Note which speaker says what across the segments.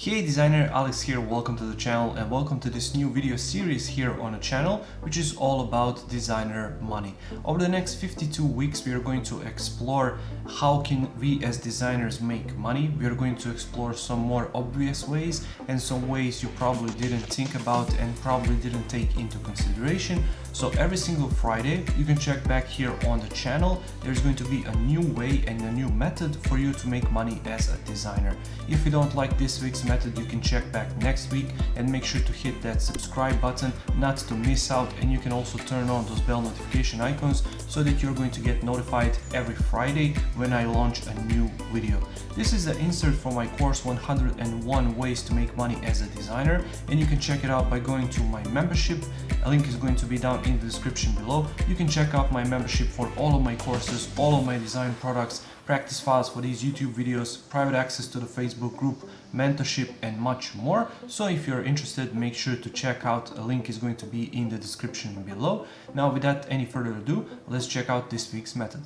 Speaker 1: Hey designer, Alex here, welcome to the channel and welcome to this new video series here on the channel, which is all about designer money. Over the next 52 weeks we are going to explore how can we as designers make money. We are going to explore some more obvious ways and some ways you probably didn't think about and probably didn't take into consideration. So every single Friday you can check back here on the channel. There's going to be a new way and a new method for you to make money as a designer. If you don't like this week's method, you can check back next week and make sure to hit that subscribe button not to miss out, and you can also turn on those bell notification icons so that you're going to get notified every Friday when I launch a new video. This is the insert for my course 101 ways to make money as a designer, and you can check it out by going to my membership. A link is going to be down in the description below. You can check out my membership for all of my courses, all of my design products, practice files for these YouTube videos, private access to the Facebook group, mentorship and much more. So if you're interested, make sure to check out. A link is going to be in the description below. Now without any further ado, let's check out this week's method.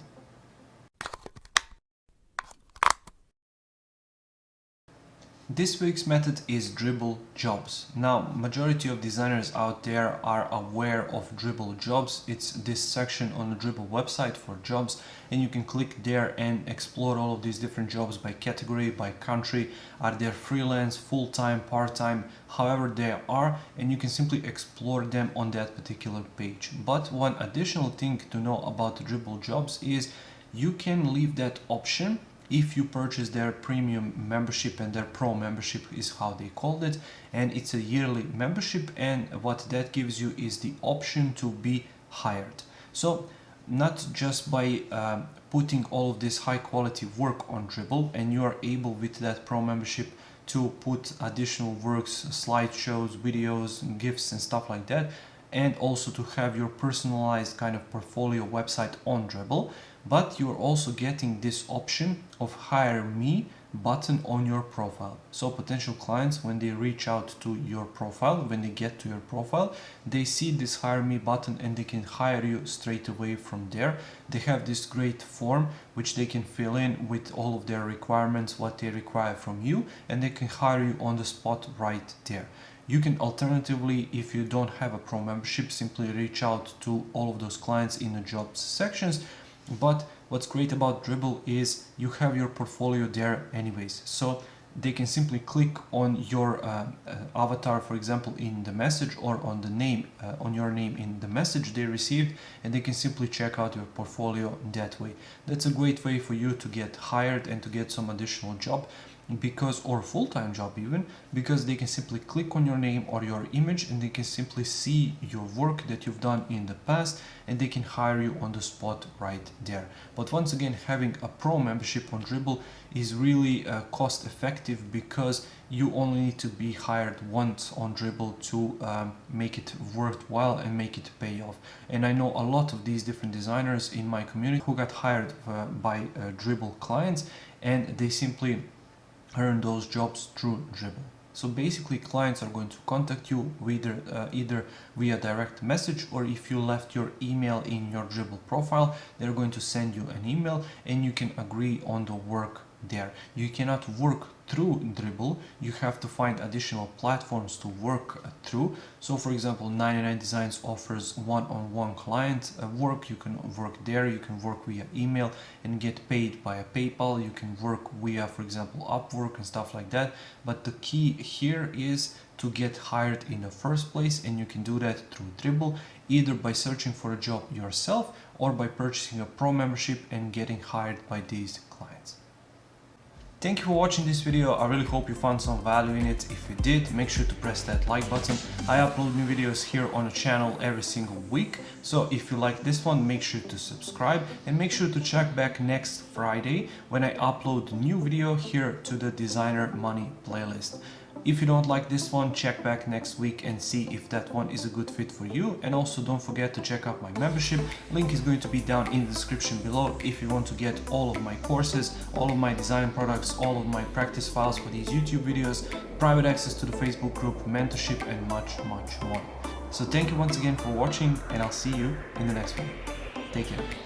Speaker 1: This week's method is Dribble jobs. Now, majority of designers out there are aware of Dribble jobs. It's this section on the Dribble website for jobs, and you can click there and explore all of these different jobs by category, by country. Are they freelance, full-time, part-time, however they are, and you can simply explore them on that particular page. But one additional thing to know about Dribble jobs is you can leave that option if you purchase their premium membership, and their pro membership is how they called it, and it's a yearly membership, and what that gives you is the option to be hired. So not just by putting all of this high quality work on Dribble, and you are able with that pro membership to put additional works, slideshows, videos, GIFs and stuff like that, and also to have your personalized kind of portfolio website on Dribble, but you're also getting this option of hire me button on your profile. So potential clients, when they reach out to your profile, when they get to your profile, they see this hire me button and they can hire you straight away from there. They have this great form which they can fill in with all of their requirements, what they require from you, and they can hire you on the spot right there. You can alternatively, if you don't have a pro membership, simply reach out to all of those clients in the jobs sections. But what's great about Dribble is you have your portfolio there anyways, so they can simply click on your avatar, for example, in the message, or on the name, on your name in the message they received, and they can simply check out your portfolio that way. That's a great way for you to get hired and to get some additional job, because, or full-time job even, because they can simply click on your name or your image and they can simply see your work that you've done in the past, and they can hire you on the spot right there. But once again, having a pro membership on Dribble is really cost effective, because you only need to be hired once on Dribble to make it worthwhile and make it pay off. And I know a lot of these different designers in my community who got hired by Dribble clients, and they simply earn those jobs through Dribble. So basically, clients are going to contact you either via direct message, or if you left your email in your Dribble profile, they're going to send you an email and you can agree on the work there. You cannot work through Dribble, you have to find additional platforms to work through. So for example, 99 Designs offers one-on-one client work. You can work there, you can work via email and get paid via PayPal. You can work via, for example, Upwork and stuff like that. But the key here is to get hired in the first place, and you can do that through Dribble, either by searching for a job yourself or by purchasing a pro membership and getting hired by these clients. Thank you for watching this video. I really hope you found some value in it. If you did, make sure to press that like button. I upload new videos here on the channel every single week. So if you like this one, make sure to subscribe and make sure to check back next Friday when I upload a new video here to the Designer Money playlist. If you don't like this one, check back next week and see if that one is a good fit for you. And also don't forget to check out my membership. Link is going to be down in the description below if you want to get all of my courses, all of my design products, all of my practice files for these YouTube videos, private access to the Facebook group, mentorship and much more. So thank you once again for watching, and I'll see you in the next one. Take care.